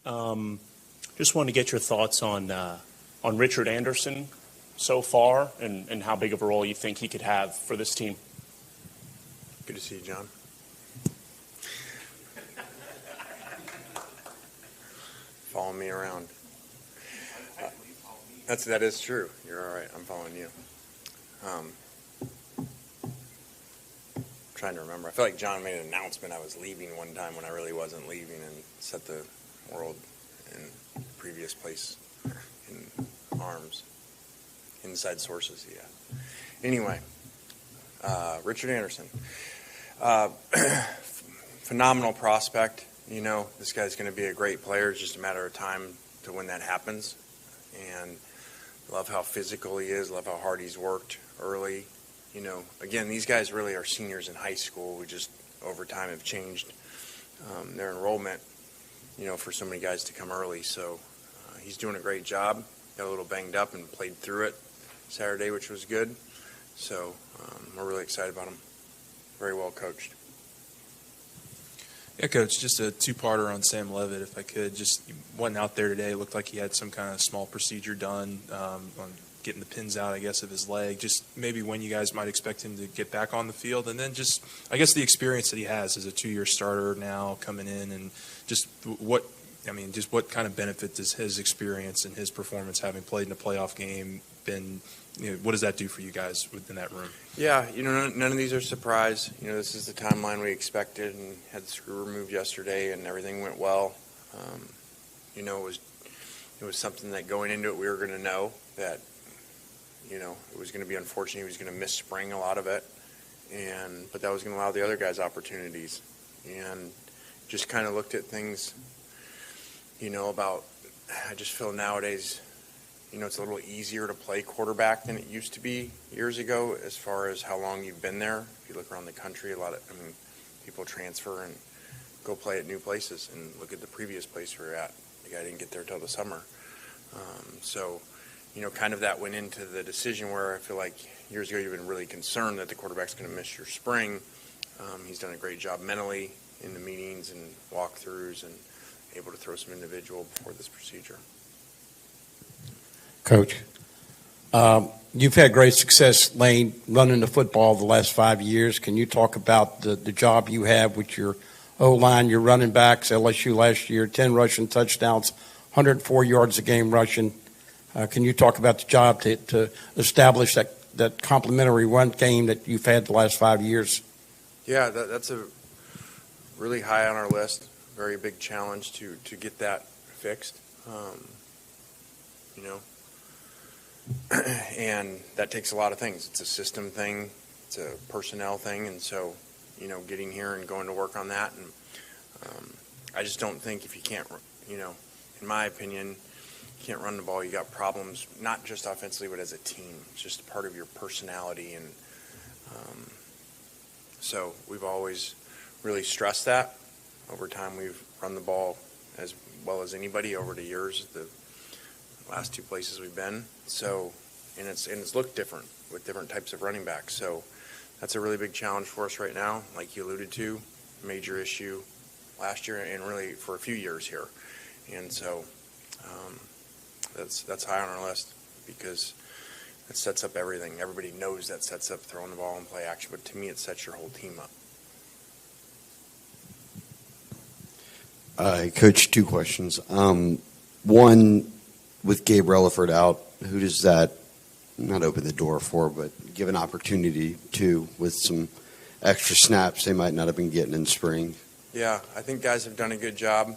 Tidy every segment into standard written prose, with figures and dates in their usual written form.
Just wanted to get your thoughts on Richard Anderson so far and how big of a role you think he could have for this team. Good to see you, John. Following me around. That is true. You're all right. I'm following you. Trying to remember. I feel like John made an announcement I was leaving one time when I really wasn't leaving and set the world in previous place in arms. Inside sources, yeah. Anyway, Richard Anderson. Phenomenal prospect. You know, this guy's going to be a great player. It's just a matter of time to when that happens. And love how physical he is. Love how hard he's worked early. You know, again, these guys really are seniors in high school. We just, over time, have changed their enrollment, you know, for so many guys to come early. So he's doing a great job. Got a little banged up and played through it Saturday, which was good. So we're really excited about him. Very well coached. Yeah, Coach, just a two-parter on Sam Leavitt, if I could. Just wasn't out there today. It looked like he had some kind of small procedure done on getting the pins out, I guess, of his leg. Just maybe when you guys might expect him to get back on the field. And then just, I guess, the experience that he has as a two-year starter now coming in, and just what kind of benefit does his experience and his performance, having played in a playoff game, been, you know, what does that do for you guys within that room? Yeah, you know, none of these are surprise. You know, this is the timeline we expected, and had the screw removed yesterday, and everything went well. You know, it was something that going into it we were going to know that, you know, it was going to be unfortunate. He was going to miss spring a lot of it, but that was going to allow the other guys opportunities, and just kind of looked at things. You know, I just feel nowadays, you know, it's a little easier to play quarterback than it used to be years ago as far as how long you've been there. If you look around the country, people transfer and go play at new places, and look at the previous place we were at. The guy didn't get there till the summer. So, you know, kind of that went into the decision where I feel like years ago you've been really concerned that the quarterback's going to miss your spring. He's done a great job mentally in the meetings and walkthroughs and able to throw some individual before this procedure. Coach, you've had great success, Lane, running the football the last 5 years. Can you talk about the job you have with your O-line, your running backs? LSU last year, 10 rushing touchdowns, 104 yards a game rushing. Can you talk about the job to establish that complementary run game that you've had the last 5 years? Yeah, that's a really high on our list. Very big challenge to get that fixed. You know, and that takes a lot of things. It's a system thing, it's a personnel thing, and so, you know, getting here and going to work on that. And I just don't think if you can't, you know, in my opinion, you can't run the ball, you got problems, not just offensively, but as a team. It's just part of your personality. And so we've always really stressed that. Over time, we've run the ball as well as anybody over the years, the last two places we've been. So, and it's looked different with different types of running backs. So that's a really big challenge for us right now, like you alluded to, major issue last year and really for a few years here. And so that's high on our list because it sets up everything. Everybody knows that sets up throwing the ball and play action, but to me it sets your whole team up. Coach, two questions. One, with Gabe Relaford out, who does that not open the door for, but give an opportunity to with some extra snaps they might not have been getting in spring? Yeah, I think guys have done a good job.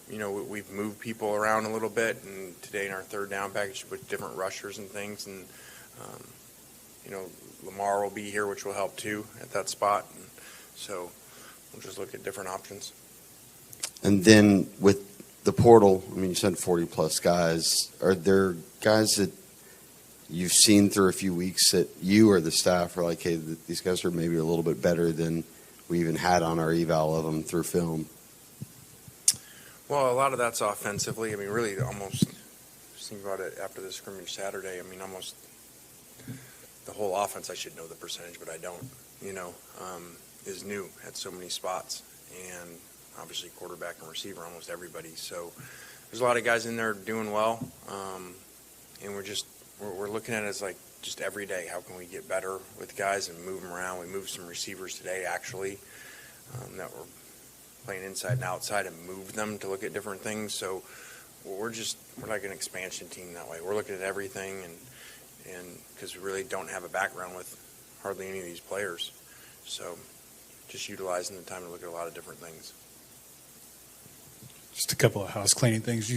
You know, we've moved people around a little bit, and today in our third down package with different rushers and things, and you know, Lamar will be here, which will help too at that spot. And so we'll just look at different options. And then with the portal, I mean, you said 40-plus guys. Are there guys that you've seen through a few weeks that you or the staff are like, hey, these guys are maybe a little bit better than we even had on our eval of them through film? Well, a lot of that's offensively. I mean, really almost, just think about it after the scrimmage Saturday, I mean, almost the whole offense, I should know the percentage, but I don't, you know, is new at so many spots. And obviously quarterback and receiver, almost everybody. So there's a lot of guys in there doing well, and we're looking at it as like just every day. How can we get better with guys and move them around? We moved some receivers today, actually, that were playing inside and outside, and moved them to look at different things. So we're like an expansion team that way. We're looking at everything, and because we really don't have a background with hardly any of these players, so just utilizing the time to look at a lot of different things. Just a couple of house cleaning things.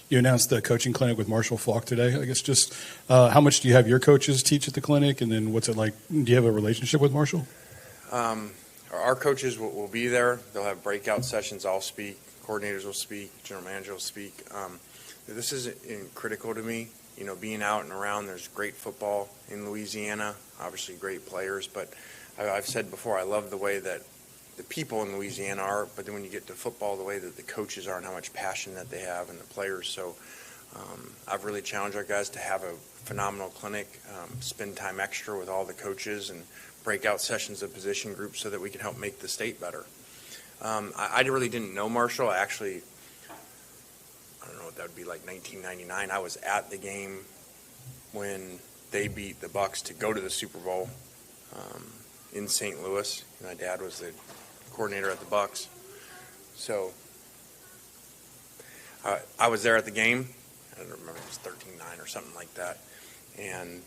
You announced the coaching clinic with Marshall Faulk today. I guess just how much do you have your coaches teach at the clinic, and then what's it like? Do you have a relationship with Marshall? Our coaches will be there. They'll have breakout sessions. I'll speak. Coordinators will speak. General manager will speak. This is critical to me. Being out and around. There's great football in Louisiana. Obviously, great players. But I've said before, I love the way that the people in Louisiana are, but then when you get to football, the way that the coaches are and how much passion that they have and the players. So I've really challenged our guys to have a phenomenal clinic, spend time extra with all the coaches and breakout sessions of position groups so that we can help make the state better. I really didn't know Marshall. I don't know what that would be like 1999. I was at the game when they beat the Bucs to go to the Super Bowl in St. Louis. My dad was the coordinator at the Bucs, so I was there at the game. I don't remember, it was 13-9 or something like that, and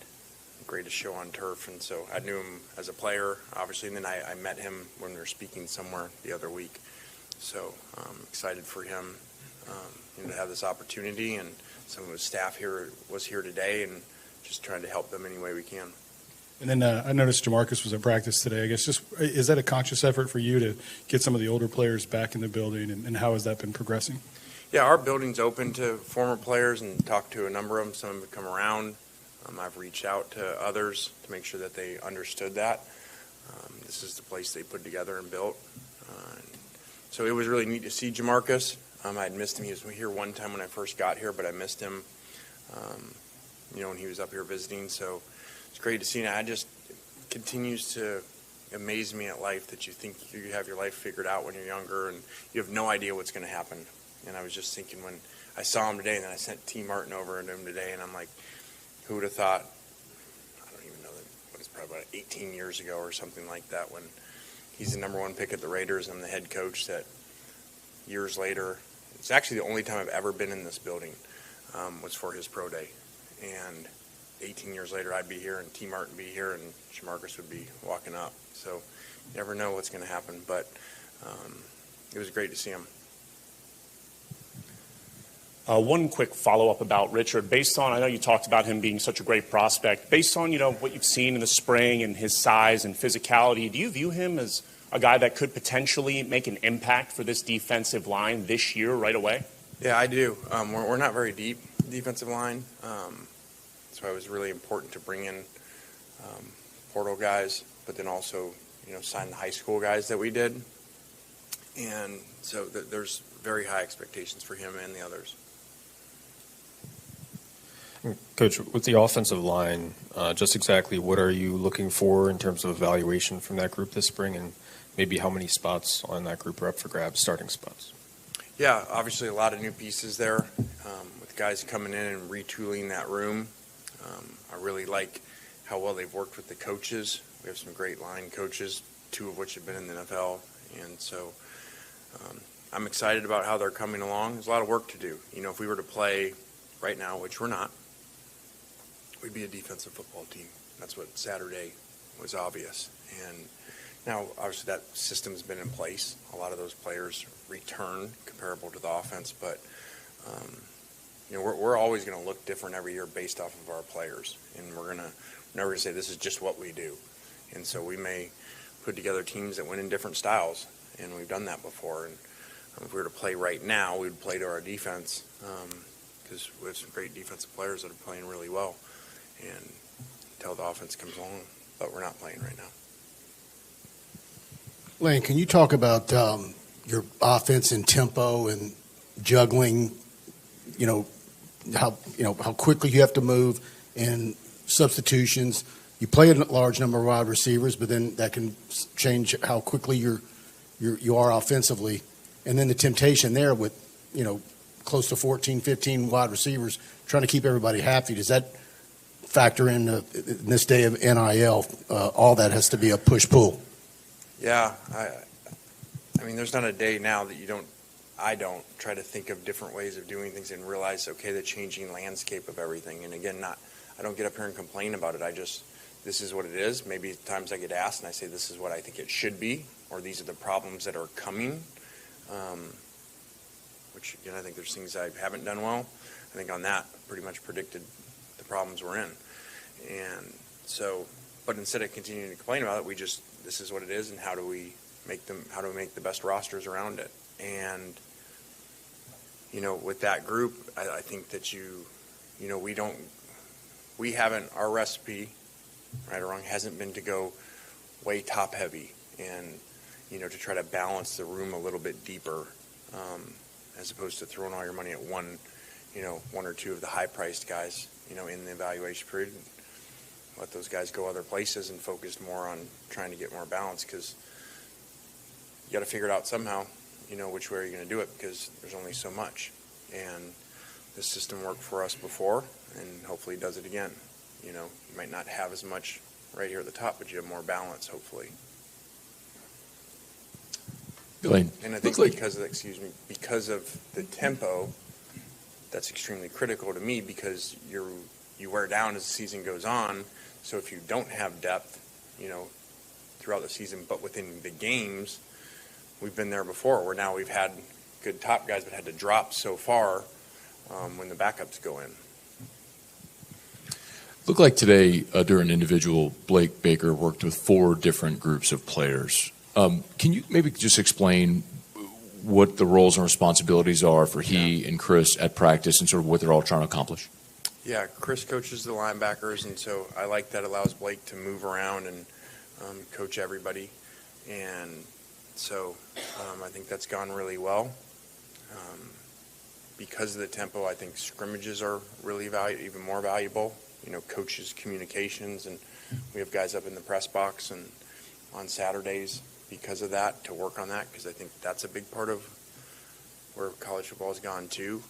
greatest show on turf. And so I knew him as a player, obviously, and then I met him when we were speaking somewhere the other week. So I'm excited for him to have this opportunity, and some of his staff was here today, and just trying to help them any way we can. And then I noticed Jamarcus was at practice today. I guess is that a conscious effort for you to get some of the older players back in the building, and how has that been progressing? Yeah, our building's open to former players and talked to a number of them. Some have come around. I've reached out to others to make sure that they understood that. This is the place they put together and built. So it was really neat to see Jamarcus. I had missed him. He was here one time when I first got here, but I missed him, when he was up here visiting. So it's great to see him. It continues to amaze me at life that you think you have your life figured out when you're younger and you have no idea what's going to happen. And I was just thinking when I saw him today, and then I sent T. Martin over to him today, and I'm like, who would have thought, I don't even know, it was probably about 18 years ago or something like that, when he's the number one pick at the Raiders and I'm the head coach, that years later, it's actually the only time I've ever been in this building, was for his pro day. And 18 years later, I'd be here and T. Martin be here and Jamarcus would be walking up. So you never know what's going to happen, but it was great to see him. One quick follow-up about Richard. Based on, I know you talked about him being such a great prospect. Based on, what you've seen in the spring and his size and physicality, do you view him as a guy that could potentially make an impact for this defensive line this year right away? Yeah, I do. We're not very deep defensive line. That's why it was really important to bring in portal guys, but then also, sign the high school guys that we did. And so there's very high expectations for him and the others. Coach, with the offensive line, just exactly what are you looking for in terms of evaluation from that group this spring, and maybe how many spots on that group are up for grabs, starting spots? Yeah, obviously a lot of new pieces there, with guys coming in and retooling that room. I really like how well they've worked with the coaches. We have some great line coaches, 2 of which have been in the NFL, and so I'm excited about how they're coming along. There's a lot of work to do. If we were to play right now, which we're not, we'd be a defensive football team. That's what Saturday was obvious. And now, obviously, that system's been in place. A lot of those players return comparable to the offense, but we're always going to look different every year based off of our players, and we're never going to say this is just what we do. And so we may put together teams that win in different styles, and we've done that before. And if we were to play right now, we would play to our defense, because we have some great defensive players that are playing really well. And until the offense comes along, but we're not playing right now. Lane, can you talk about your offense and tempo and juggling? How quickly you have to move and substitutions. You play a large number of wide receivers, but then that can change how quickly you are offensively. and then the temptation there with, close to 14, 15 wide receivers, trying to keep everybody happy. Does that factor in this day of NIL? All that has to be a push-pull. Yeah, I mean, there's not a day now that I don't try to think of different ways of doing things and realize, okay, the changing landscape of everything. And again, I don't get up here and complain about it. This is what it is. Maybe at times I get asked and I say, this is what I think it should be, or these are the problems that are coming. Which, again, I think there's things I haven't done well. I think on that, pretty much predicted the problems we're in. And so, but instead of continuing to complain about it, this is what it is, and how do we make the best rosters around it? And, with that group, I think that our recipe, right or wrong, hasn't been to go way top heavy and, to try to balance the room a little bit deeper, as opposed to throwing all your money at one or two of the high-priced guys, in the evaluation period. Let those guys go other places and focus more on trying to get more balance, because you got to figure it out somehow, which way are you going to do it, because there's only so much. And this system worked for us before, and hopefully it does it again. You might not have as much right here at the top, but you have more balance, hopefully. Lane. And I think because of the tempo, that's extremely critical to me, because you wear down as the season goes on. So if you don't have depth, throughout the season, but within the games, we've been there before, where now we've had good top guys, but had to drop so far when the backups go in. Looked like today, during individual, Blake Baker worked with 4 different groups of players. Can you maybe just explain what the roles and responsibilities are for he and Chris at practice, and sort of what they're all trying to accomplish? Yeah, Chris coaches the linebackers, and so I like that allows Blake to move around and coach everybody. And so I think that's gone really well. Because of the tempo, I think scrimmages are really even more valuable. Coaches' communications, and we have guys up in the press box and on Saturdays because of that, to work on that, because I think that's a big part of where college football has gone too,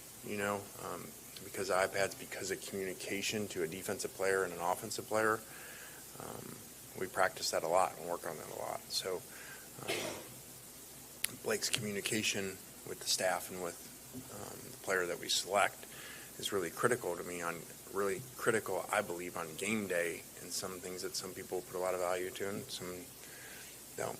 because of iPads, because of communication to a defensive player and an offensive player. We practice that a lot and work on that a lot. So Blake's communication with the staff and with the player that we select is really critical to me, I believe, on game day, and some things that some people put a lot of value to and some don't.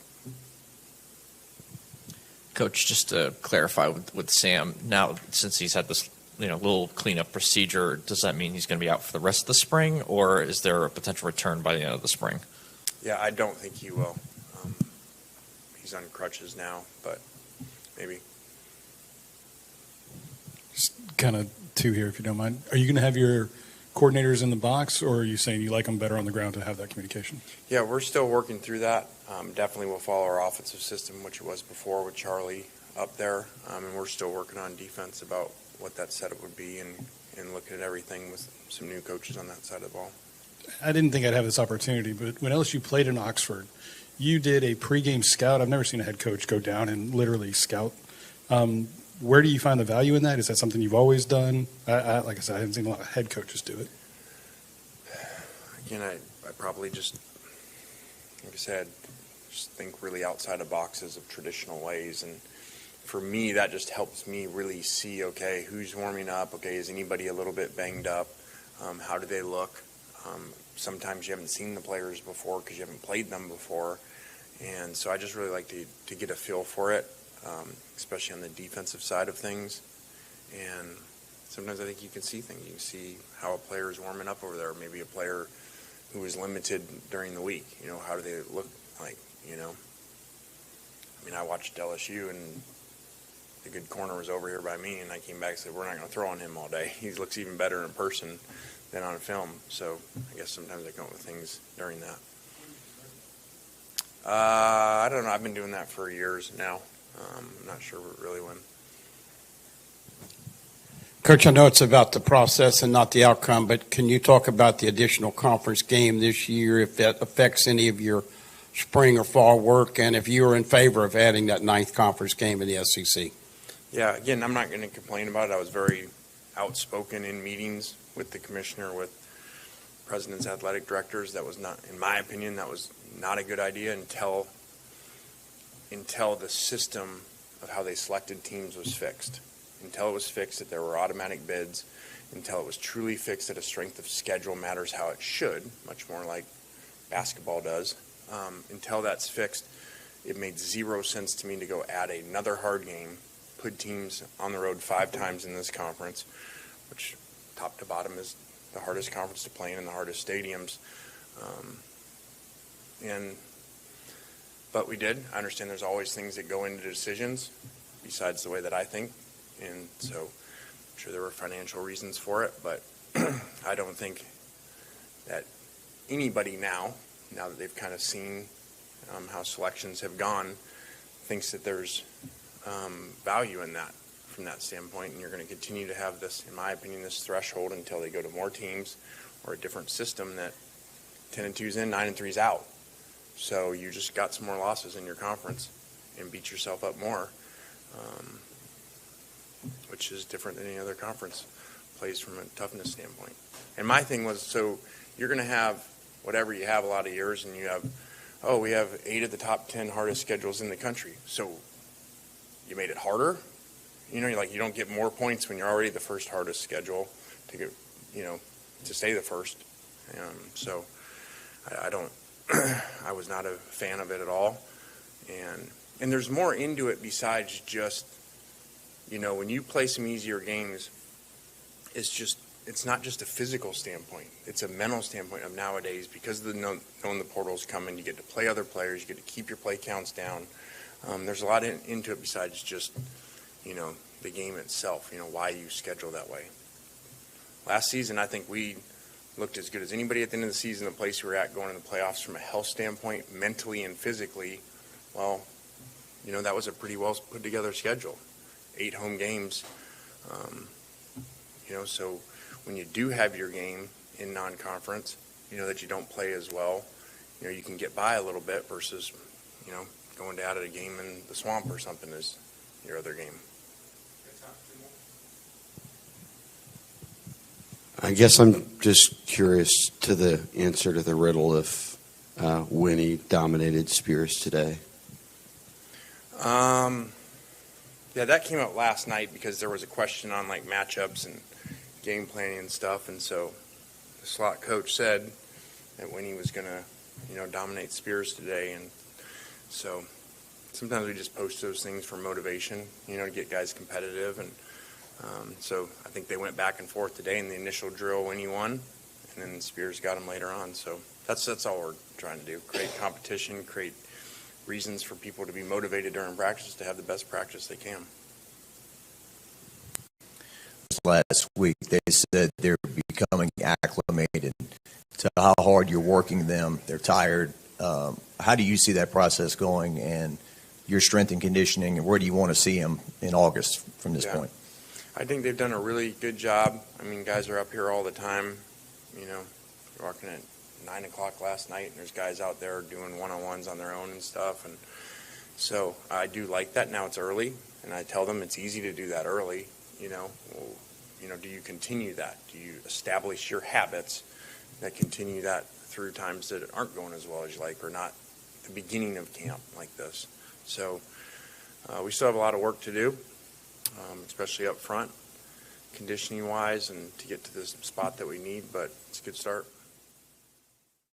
Coach, just to clarify with Sam, now since he's had this little cleanup procedure, does that mean he's going to be out for the rest of the spring, or is there a potential return by the end of the spring? Yeah, I don't think he will. He's on crutches now, but maybe. Just kind of 2 here, if you don't mind. Are you going to have your coordinators in the box, or are you saying you like them better on the ground to have that communication? Yeah, we're still working through that. Definitely we'll follow our offensive system, which it was before with Charlie up there, and we're still working on defense about what that setup would be, and looking at everything with some new coaches on that side of the ball. I didn't think I'd have this opportunity, but when LSU played in Oxford, you did a pregame scout. I've never seen a head coach go down and literally scout. Where do you find the value in that? Is that something you've always done? Like I said, I haven't seen a lot of head coaches do it. Again, I probably just, like I said, just think really outside of boxes of traditional ways. And for me, that just helps me really see, okay, who's warming up? Okay, is anybody a little bit banged up? How do they look? Sometimes you haven't seen the players before because you haven't played them before. And so I just really like to get a feel for it, especially on the defensive side of things. And sometimes I think you can see things. You can see how a player is warming up over there. Maybe a player who was limited during the week. How do they look like, I mean, I watched LSU, and the good corner was over here by me, and I came back and said, we're not going to throw on him all day. He looks even better in person than on film. So I guess sometimes I come up with things during that. I don't know. I've been doing that for years now. I'm not sure really when. Coach, I know it's about the process and not the outcome, but can you talk about the additional conference game this year, if that affects any of your spring or fall work, and if you are in favor of adding that 9th conference game in the SEC. Yeah, again, I'm not going to complain about it. I was very outspoken in meetings with the commissioner, with president's athletic directors. That was not, in my opinion, that was not a good idea until the system of how they selected teams was fixed. Until it was fixed that there were automatic bids, until it was truly fixed that a strength of schedule matters how it should, much more like basketball does. Until that's fixed, it made zero sense to me to go add another hard game, put teams on the road 5 times in this conference, which top to bottom is the hardest conference to play in and the hardest stadiums. But we did. I understand there's always things that go into decisions besides the way that I think. And so I'm sure there were financial reasons for it, but I don't think that anybody now that they've kind of seen how selections have gone, thinks that there's value in that from that standpoint. And you're going to continue to have this, in my opinion, this threshold until they go to more teams or a different system that 10-2's in, 9-3's out. So you just got some more losses in your conference and beat yourself up more, which is different than any other conference plays from a toughness standpoint. And my thing was, so you're going to have whatever you have a lot of years, and you have, we have 8 of the top 10 hardest schedules in the country. So you made it harder. You don't get more points when you're already the first hardest schedule to get, to stay the first. So I don't. I was not a fan of it at all, and there's more into it besides just, when you play some easier games, it's not just a physical standpoint, it's a mental standpoint of nowadays, because of the knowing the portal's coming, you get to play other players, you get to keep your play counts down. There's a lot into it besides just, the game itself, why you schedule that way. Last season, I think we looked as good as anybody at the end of the season, the place we were at going into the playoffs from a health standpoint, mentally and physically. Well, that was a pretty well put together schedule. 8 home games. So when you do have your game in non-conference, that you don't play as well, you can get by a little bit versus, going to add a game in the swamp or something is your other game. I guess I'm just curious to the answer to the riddle if Winnie dominated Spears today. Yeah, that came out last night because there was a question on matchups and game planning and stuff, and so the slot coach said that Winnie was going to, dominate Spears today, and so sometimes we just post those things for motivation, to get guys competitive, and so I think they went back and forth today in the initial drill. Winnie won, and then Spears got him later on. So that's all we're trying to do: create competition, create reasons for people to be motivated during practice to have the best practice they can. Last week, they said they're becoming acclimated to how hard you're working them. They're tired. How do you see that process going, and your strength and conditioning, and where do you want to see them in August from this point? I think they've done a really good job. I mean, guys are up here all the time. Walking at 9 o'clock last night, and there's guys out there doing one-on-ones on their own and stuff. And so I do like that. Now it's early, and I tell them it's easy to do that early. Do you continue that? Do you establish your habits that continue that through times that aren't going as well as you like, or not the beginning of camp like this? So we still have a lot of work to do. Especially up front, conditioning-wise, and to get to this spot that we need, but it's a good start.